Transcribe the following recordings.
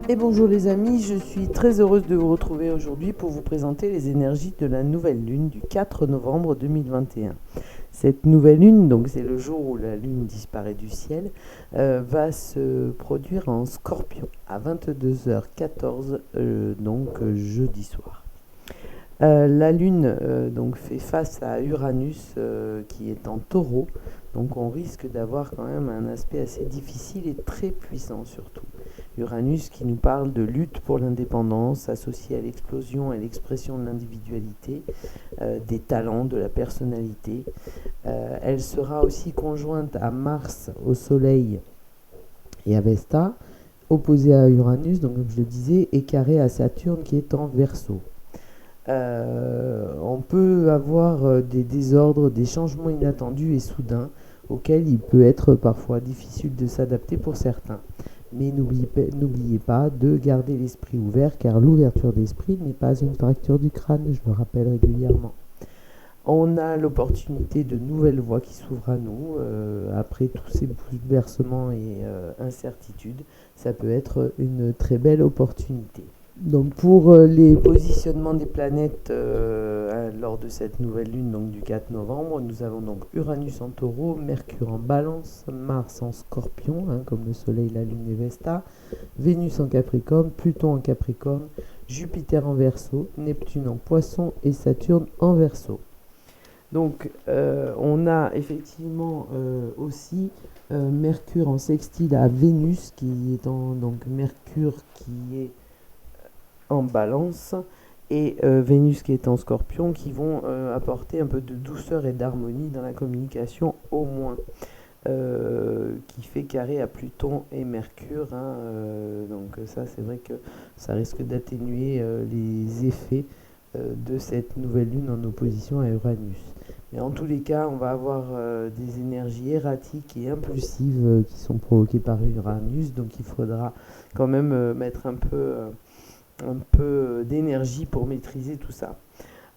Et bonjour les amis, je suis très heureuse de vous retrouver aujourd'hui pour vous présenter les énergies de la nouvelle lune du 4 novembre 2021. Cette nouvelle lune, donc c'est le jour où la lune disparaît du ciel, va se produire en Scorpion à 22h14, jeudi soir. La Lune donc fait face à Uranus qui est en Taureau, donc on risque d'avoir quand même un aspect assez difficile et très puissant surtout. Uranus qui nous parle de lutte pour l'indépendance associée à l'explosion et l'expression de l'individualité, des talents, de la personnalité. Elle sera aussi conjointe à Mars, au Soleil et à Vesta, opposée à Uranus, donc comme je le disais, et carrée à Saturne qui est en Verseau. On peut avoir des désordres, des changements inattendus et soudains auxquels il peut être parfois difficile de s'adapter pour certains. Mais n'oubliez pas de garder l'esprit ouvert car l'ouverture d'esprit n'est pas une fracture du crâne, je le rappelle régulièrement. On a l'opportunité de nouvelles voies qui s'ouvrent à nous après tous ces bouleversements et incertitudes. Ça peut être une très belle opportunité. Donc pour les positionnements des planètes lors de cette nouvelle lune donc du 4 novembre, nous avons donc Uranus en Taureau, Mercure en Balance, Mars en Scorpion, comme le Soleil, la Lune et Vesta, Vénus en Capricorne, Pluton en Capricorne, Jupiter en Verseau, Neptune en Poisson et Saturne en Verseau. Donc on a effectivement aussi Mercure en sextile à Vénus qui est donc Mercure qui est en Balance et Vénus qui est en Scorpion qui vont apporter un peu de douceur et d'harmonie dans la communication au moins. Qui fait carré à Pluton et Mercure. Donc ça, c'est vrai que ça risque d'atténuer les effets de cette nouvelle lune en opposition à Uranus. Mais en tous les cas, on va avoir des énergies erratiques et impulsives qui sont provoquées par Uranus. Donc il faudra quand même mettre un peu d'énergie pour maîtriser tout ça.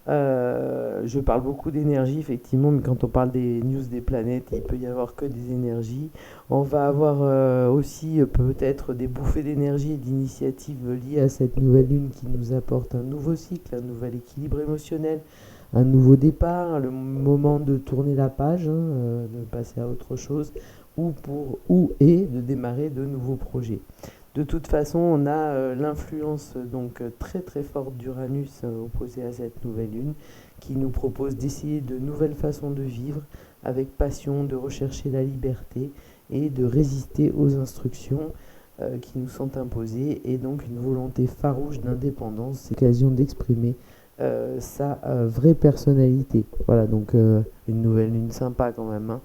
Je parle beaucoup d'énergie, effectivement, mais quand on parle des news des planètes, il peut y avoir que des énergies. On va avoir aussi peut-être des bouffées d'énergie et d'initiatives liées à cette nouvelle lune qui nous apporte un nouveau cycle, un nouvel équilibre émotionnel, un nouveau départ, le moment de tourner la page, de passer à autre chose, ou de démarrer de nouveaux projets. De toute façon, on a l'influence donc très très forte d'Uranus opposée à cette nouvelle lune qui nous propose d'essayer de nouvelles façons de vivre avec passion, de rechercher la liberté et de résister aux instructions qui nous sont imposées et donc une volonté farouche d'indépendance, c'est l'occasion d'exprimer sa vraie personnalité. Voilà, donc une nouvelle lune sympa quand même.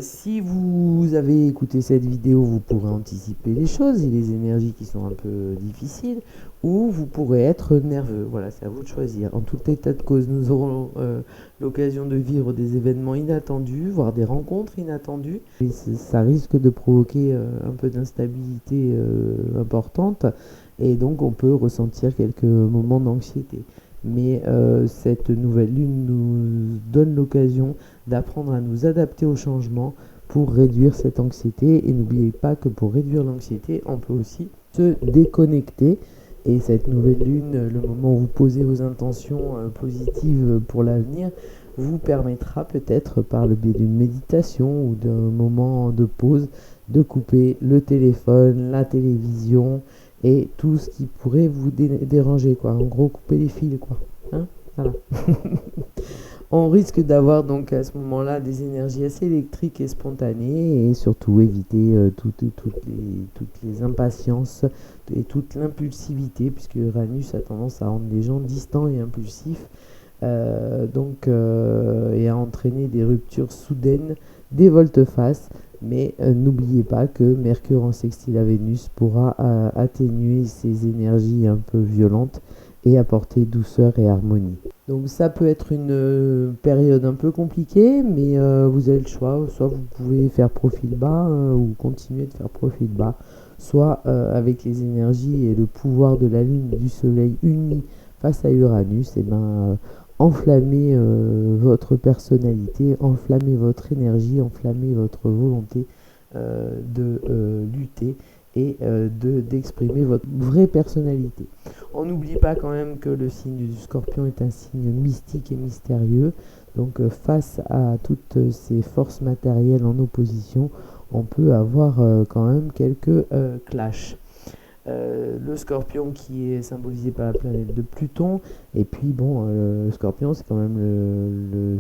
Si vous avez écouté cette vidéo, vous pourrez anticiper les choses et les énergies qui sont un peu difficiles, ou vous pourrez être nerveux. Voilà, c'est à vous de choisir. En tout état de cause, nous aurons l'occasion de vivre des événements inattendus, voire des rencontres inattendues. Et ça risque de provoquer un peu d'instabilité importante, et donc on peut ressentir quelques moments d'anxiété. Mais cette nouvelle lune nous donne l'occasion d'apprendre à nous adapter au changement pour réduire cette anxiété. Et n'oubliez pas que pour réduire l'anxiété, on peut aussi se déconnecter. Et cette nouvelle lune, le moment où vous posez vos intentions positives pour l'avenir, vous permettra peut-être par le biais d'une méditation ou d'un moment de pause de couper le téléphone, la télévision et tout ce qui pourrait vous déranger, quoi. En gros, couper les fils, quoi. Voilà. On risque d'avoir donc à ce moment-là des énergies assez électriques et spontanées et surtout éviter toutes les impatiences et toute l'impulsivité puisque Uranus a tendance à rendre les gens distants et impulsifs et à entraîner des ruptures soudaines, des volte-face. Mais n'oubliez pas que Mercure en sextile à Vénus pourra atténuer ces énergies un peu violentes et apporter douceur et harmonie. Donc ça peut être une période un peu compliquée, mais vous avez le choix. Soit vous pouvez faire profil bas ou continuer de faire profil bas, soit avec les énergies et le pouvoir de la Lune et du Soleil unis face à Uranus, enflammez votre personnalité, enflammez votre énergie, enflammez votre volonté de lutter et d'exprimer votre vraie personnalité. On n'oublie pas quand même que le signe du Scorpion est un signe mystique et mystérieux. Donc face à toutes ces forces matérielles en opposition, on peut avoir quand même quelques clashs. Le Scorpion qui est symbolisé par la planète de Pluton, et puis bon, le Scorpion c'est quand même le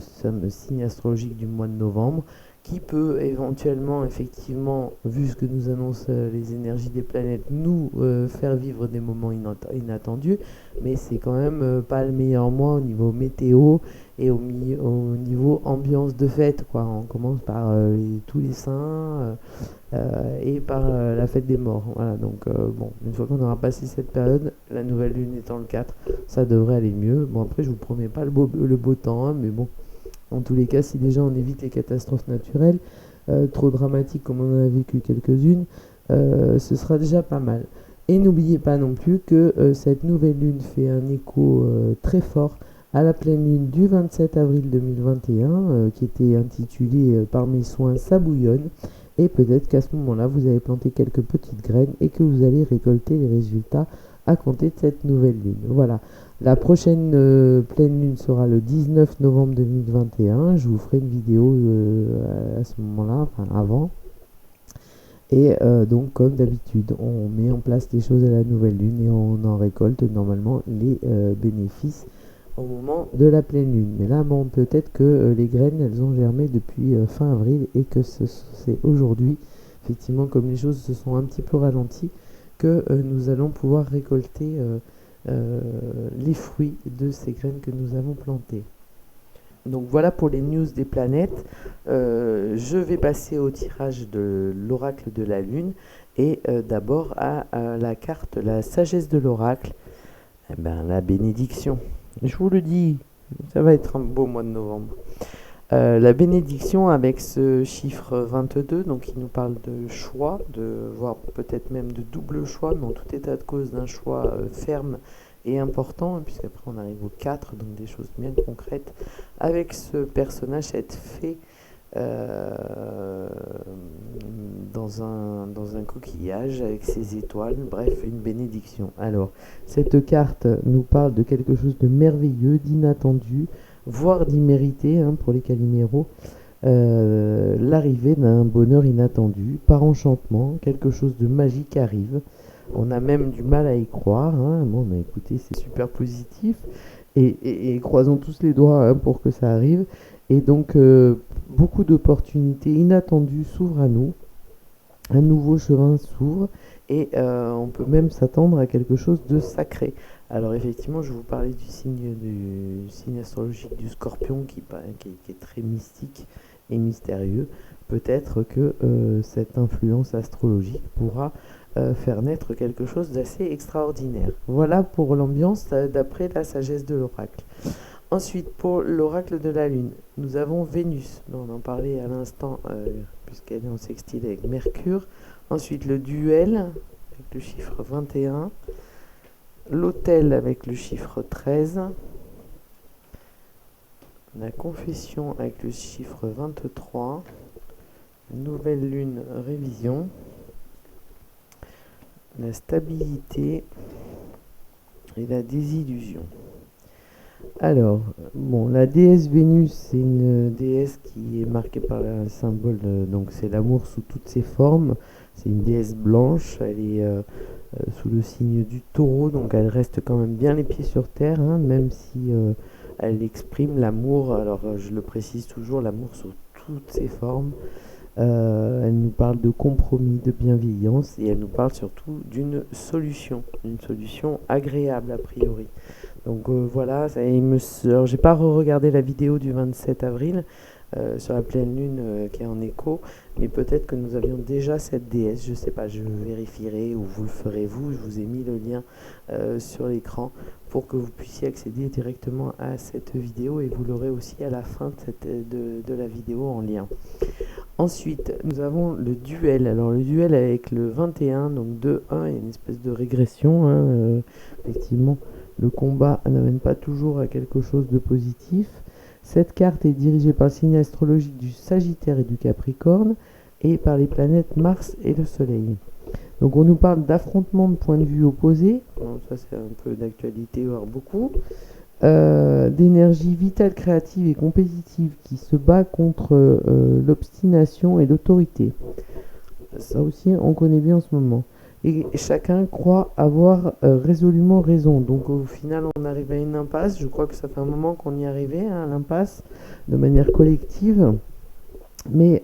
signe astrologique du mois de novembre, qui peut éventuellement, effectivement, vu ce que nous annoncent les énergies des planètes, nous faire vivre des moments inattendus, mais c'est quand même pas le meilleur mois au niveau météo et au niveau ambiance de fête, quoi. On commence par tous les saints et par la fête des morts. Voilà, donc bon, une fois qu'on aura passé cette période, la nouvelle lune étant le 4, ça devrait aller mieux. Bon, après, je vous promets pas le beau temps, hein, mais bon. En tous les cas, si déjà on évite les catastrophes naturelles, trop dramatiques comme on en a vécu quelques-unes, ce sera déjà pas mal. Et n'oubliez pas non plus que cette nouvelle lune fait un écho très fort à la pleine lune du 27 avril 2021, qui était intitulée Par mes soins, ça bouillonne. Et peut-être qu'à ce moment-là, vous avez planté quelques petites graines et que vous allez récolter les résultats à compter de cette nouvelle lune. Voilà. La prochaine pleine lune sera le 19 novembre 2021. Je vous ferai une vidéo à ce moment-là, enfin avant. Et donc, comme d'habitude, on met en place les choses à la nouvelle lune et on en récolte normalement les bénéfices au moment de la pleine lune. Mais là, bon, peut-être que les graines, elles ont germé depuis fin avril et que c'est aujourd'hui, effectivement, comme les choses se sont un petit peu ralenties, que nous allons pouvoir récolter les fruits de ces graines que nous avons plantées. Donc voilà pour les news des planètes. Je vais passer au tirage de l'oracle de la lune et d'abord à la carte la sagesse de l'oracle, la bénédiction. Je vous le dis, ça va être un beau mois de novembre. La bénédiction avec ce chiffre 22, donc il nous parle de choix, voire peut-être même de double choix, mais en tout état de cause d'un choix ferme et important, puisqu'après on arrive au 4, donc des choses bien concrètes, avec ce personnage, cette fée dans un coquillage avec ses étoiles, bref, une bénédiction. Alors, cette carte nous parle de quelque chose de merveilleux, d'inattendu, voire d'immérité pour les caliméros, l'arrivée d'un bonheur inattendu, par enchantement, quelque chose de magique arrive. On a même du mal à y croire. Bon, mais écoutez, c'est super positif. Et croisons tous les doigts pour que ça arrive. Et donc, beaucoup d'opportunités inattendues s'ouvrent à nous. Un nouveau chemin s'ouvre. Et on peut même s'attendre à quelque chose de sacré. Alors effectivement, je vous parlais du signe astrologique du Scorpion qui est très mystique et mystérieux. Peut-être que cette influence astrologique pourra faire naître quelque chose d'assez extraordinaire. Voilà pour l'ambiance d'après la sagesse de l'oracle. Ensuite, pour l'oracle de la Lune, nous avons Vénus, dont on en parlait à l'instant, puisqu'elle est en sextile avec Mercure. Ensuite, le duel, avec le chiffre 21. L'autel, avec le chiffre 13. La confession, avec le chiffre 23. Nouvelle lune, révision. La stabilité et la désillusion. Alors, bon, la déesse Vénus, c'est une déesse qui est marquée par un symbole, donc c'est l'amour sous toutes ses formes. C'est une déesse blanche, elle est sous le signe du taureau, donc elle reste quand même bien les pieds sur terre, même si elle exprime l'amour, alors je le précise toujours, l'amour sous toutes ses formes. Elle nous parle de compromis, de bienveillance, et elle nous parle surtout d'une solution agréable a priori. Donc voilà, j'ai pas re-regardé la vidéo du 27 avril sur la pleine lune qui est en écho, mais peut-être que nous avions déjà cette déesse, je sais pas, je vérifierai ou vous le ferez vous, je vous ai mis le lien sur l'écran pour que vous puissiez accéder directement à cette vidéo et vous l'aurez aussi à la fin de la vidéo en lien. Ensuite, nous avons le duel. Alors le duel avec le 21, donc 2-1, il y a une espèce de régression, effectivement. Le combat n'amène pas toujours à quelque chose de positif. Cette carte est dirigée par le signe astrologique du Sagittaire et du Capricorne et par les planètes Mars et le Soleil. Donc on nous parle d'affrontement de points de vue opposés, bon, ça c'est un peu d'actualité, voire beaucoup, d'énergie vitale, créative et compétitive qui se bat contre l'obstination et l'autorité. Ça aussi on connaît bien en ce moment. Et chacun croit avoir résolument raison. Donc au final on arrive à une impasse, je crois que ça fait un moment qu'on y arrivait, hein, à l'impasse, de manière collective. Mais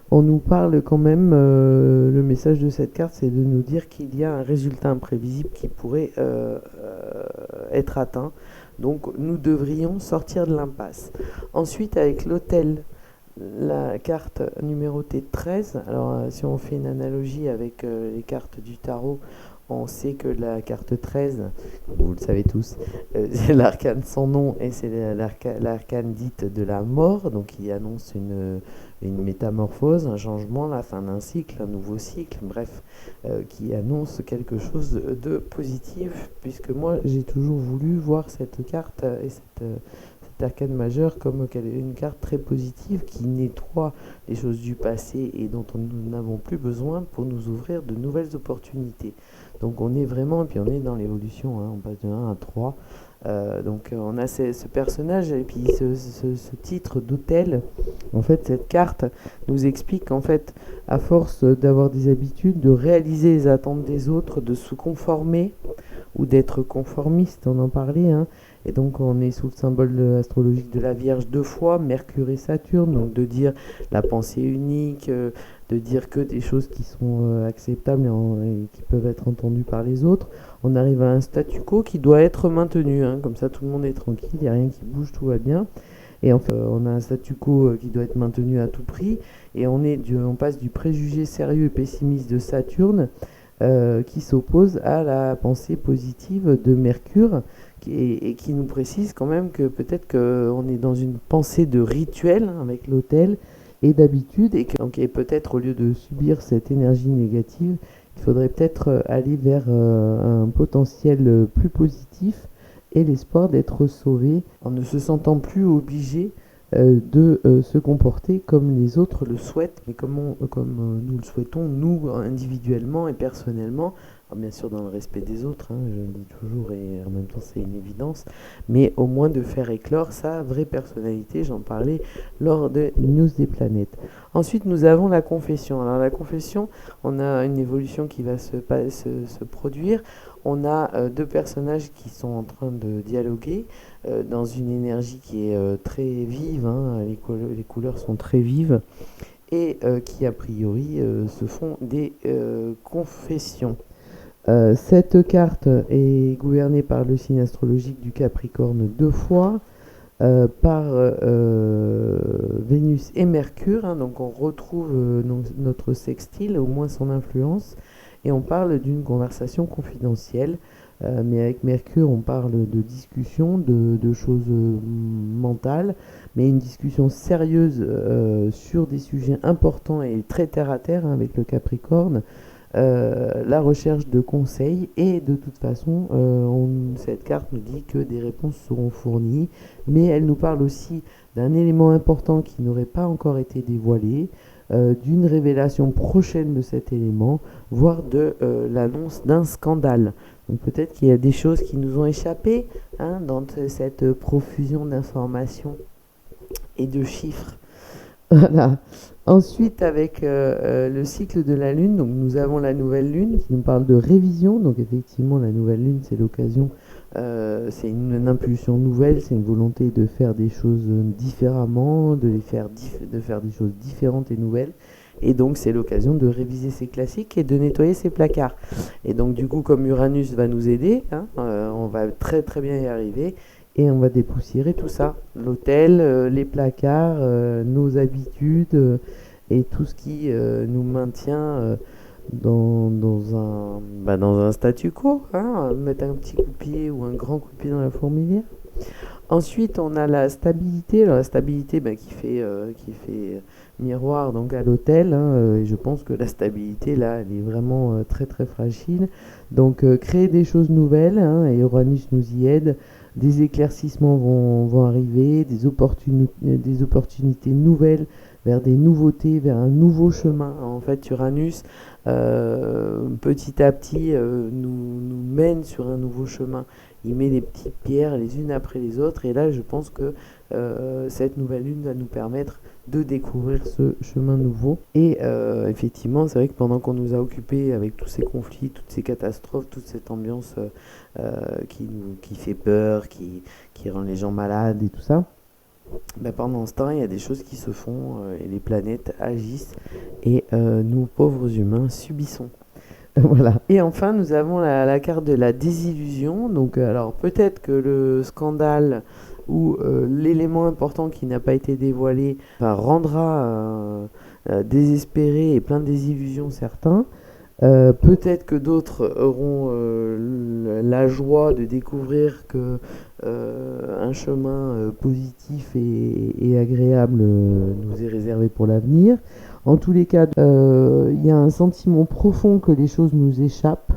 on nous parle quand même, le message de cette carte, c'est de nous dire qu'il y a un résultat imprévisible qui pourrait être atteint. Donc nous devrions sortir de l'impasse. Ensuite, avec l'autel, la carte numérotée 13, alors si on fait une analogie avec les cartes du tarot, on sait que la carte 13, vous le savez tous, c'est l'arcane sans nom et c'est l'arcane dite de la mort, donc il annonce une métamorphose, un changement, la fin d'un cycle, un nouveau cycle, bref, qui annonce quelque chose de positif, puisque moi j'ai toujours voulu voir cette carte et cet arcane majeur comme une carte très positive qui nettoie les choses du passé et dont nous n'avons plus besoin pour nous ouvrir de nouvelles opportunités. Donc on est vraiment, et puis on est dans l'évolution, hein, on passe de 1 à 3. Donc on a ce personnage et puis ce titre d'autel. En fait, cette carte nous explique qu'en fait, à force d'avoir des habitudes, de réaliser les attentes des autres, de se conformer ou d'être conformiste, on en parlait, hein. Et donc on est sous le symbole astrologique de la Vierge 2 fois, Mercure et Saturne, donc de dire la pensée unique, de dire que des choses qui sont acceptables et qui peuvent être entendues par les autres. On arrive à un statu quo qui doit être maintenu, hein, comme ça tout le monde est tranquille, il n'y a rien qui bouge, tout va bien. Et en fait, on a un statu quo qui doit être maintenu à tout prix, et on passe du préjugé sérieux et pessimiste de Saturne qui s'oppose à la pensée positive de Mercure, et qui nous précise quand même que peut-être qu'on est dans une pensée de rituel, hein, avec l'autel, et d'habitude, et peut-être au lieu de subir cette énergie négative, il faudrait peut-être aller vers un potentiel plus positif et l'espoir d'être sauvé en ne se sentant plus obligé de se comporter comme les autres le souhaitent, mais comme nous le souhaitons, nous individuellement et personnellement. Alors, bien sûr dans le respect des autres, hein, je le dis toujours et en même temps c'est une évidence, mais au moins de faire éclore sa vraie personnalité, j'en parlais lors de News des planètes. Ensuite nous avons la confession. Alors la confession, on a une évolution qui va se produire. On a deux personnages qui sont en train de dialoguer dans une énergie qui est très vive, hein, les couleurs sont très vives, et qui a priori se font des confessions. Cette carte est gouvernée par le signe astrologique du Capricorne 2 fois, par Vénus et Mercure, hein, donc on retrouve notre sextile, au moins son influence, et on parle d'une conversation confidentielle, mais avec Mercure on parle de discussion, de choses mentales, mais une discussion sérieuse sur des sujets importants et très terre à terre, hein, avec le Capricorne. La recherche de conseils, et de toute façon cette carte nous dit que des réponses seront fournies, mais elle nous parle aussi d'un élément important qui n'aurait pas encore été dévoilé, d'une révélation prochaine de cet élément, voire de l'annonce d'un scandale. Donc peut-être qu'il y a des choses qui nous ont échappé, hein, dans cette profusion d'informations et de chiffres. Voilà. Ensuite, avec le cycle de la Lune, donc nous avons la nouvelle Lune qui nous parle de révision. Donc effectivement, la nouvelle Lune, c'est l'occasion, c'est une impulsion nouvelle, c'est une volonté de faire des choses différemment, de faire des choses différentes et nouvelles. Et donc c'est l'occasion de réviser ses classiques et de nettoyer ses placards. Et donc du coup, comme Uranus va nous aider, hein, on va très très bien y arriver. Et on va dépoussiérer tout ça, l'hôtel, les placards, nos habitudes, et tout ce qui nous maintient dans un statu quo, hein, mettre un petit coup de pied ou un grand coup de pied dans la fourmilière. Ensuite, on a la stabilité. Alors, la stabilité qui fait miroir donc à l'hôtel, hein, et je pense que la stabilité, là, elle est vraiment très très fragile. Donc, créer des choses nouvelles, hein, et Uranus nous y aide. Des éclaircissements vont arriver, des opportunités nouvelles, vers des nouveautés, vers un nouveau chemin. En fait, Uranus petit à petit nous mène sur un nouveau chemin. Il met des petites pierres les unes après les autres, et là je pense que cette nouvelle lune va nous permettre de découvrir ce chemin nouveau. Et effectivement, c'est vrai que pendant qu'on nous a occupés avec tous ces conflits, toutes ces catastrophes, toute cette ambiance qui fait peur, qui rend les gens malades et tout ça, ben pendant ce temps, il y a des choses qui se font et les planètes agissent et nous, pauvres humains, subissons. Voilà. Et enfin, nous avons la carte de la désillusion. Donc, alors peut-être que le scandale ou l'élément important qui n'a pas été dévoilé rendra désespérés et plein de désillusions certains. Peut-être que d'autres auront la joie de découvrir que un chemin positif et agréable nous est réservé pour l'avenir. En tous les cas, il y a un sentiment profond que les choses nous échappent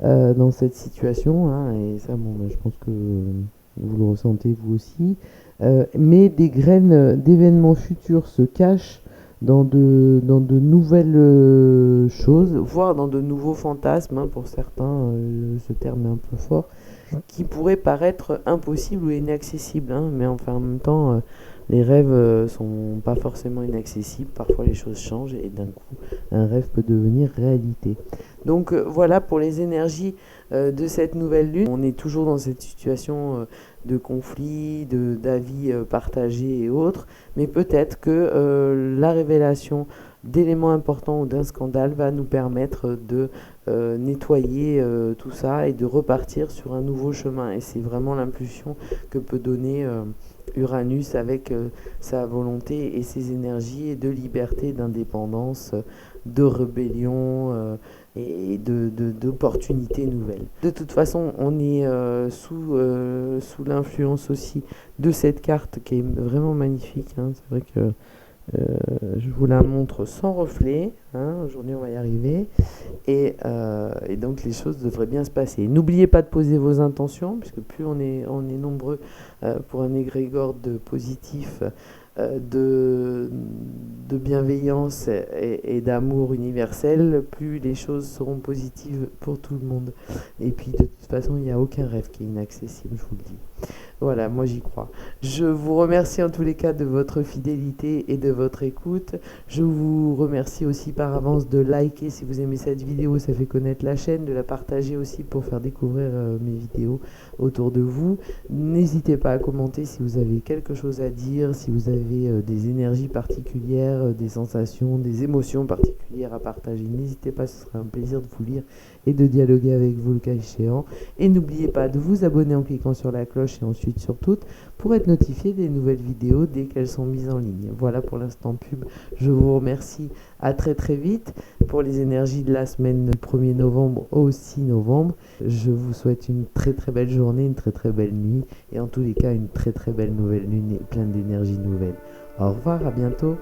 dans cette situation, hein, et ça, bon, je pense que vous le ressentez vous aussi. Mais des graines d'événements futurs se cachent dans de nouvelles choses, voire dans de nouveaux fantasmes, hein, pour certains, ce terme est un peu fort, qui pourraient paraître impossibles ou inaccessibles, hein, mais enfin en même temps, les rêves sont pas forcément inaccessibles, parfois les choses changent et d'un coup, un rêve peut devenir réalité. Donc voilà pour les énergies de cette nouvelle lune. On est toujours dans cette situation de conflit, d'avis partagés et autres, mais peut-être que la révélation d'éléments importants ou d'un scandale va nous permettre de nettoyer tout ça et de repartir sur un nouveau chemin. Et c'est vraiment l'impulsion que peut donner Uranus avec sa volonté et ses énergies de liberté, d'indépendance, de rébellion et d'opportunités nouvelles. De toute façon, on est sous l'influence aussi de cette carte qui est vraiment magnifique, hein. C'est vrai que je vous la montre sans reflet, hein. Aujourd'hui on va y arriver, et donc les choses devraient bien se passer. N'oubliez pas de poser vos intentions, puisque plus on est nombreux pour un égrégore de positif, de bienveillance et d'amour universel, plus les choses seront positives pour tout le monde. Et puis de toute façon, il n'y a aucun rêve qui est inaccessible, je vous le dis. Voilà, moi j'y crois. Je vous remercie en tous les cas de votre fidélité et de votre écoute. Je vous remercie aussi par avance de liker si vous aimez cette vidéo, ça fait connaître la chaîne, de la partager aussi pour faire découvrir mes vidéos autour de vous. N'hésitez pas à commenter si vous avez quelque chose à dire, si vous avez des énergies particulières, des sensations, des émotions particulières à partager. N'hésitez pas, ce sera un plaisir de vous lire et de dialoguer avec vous le cas échéant. Et n'oubliez pas de vous abonner en cliquant sur la cloche et ensuite sur toutes pour être notifié des nouvelles vidéos dès qu'elles sont mises en ligne. Voilà pour l'instant pub. Je vous remercie. À très très vite pour les énergies de la semaine du 1er novembre au 6 novembre. Je vous souhaite une très très belle journée, une très très belle nuit et en tous les cas une très très belle nouvelle lune et plein d'énergie nouvelle. Au revoir, à bientôt.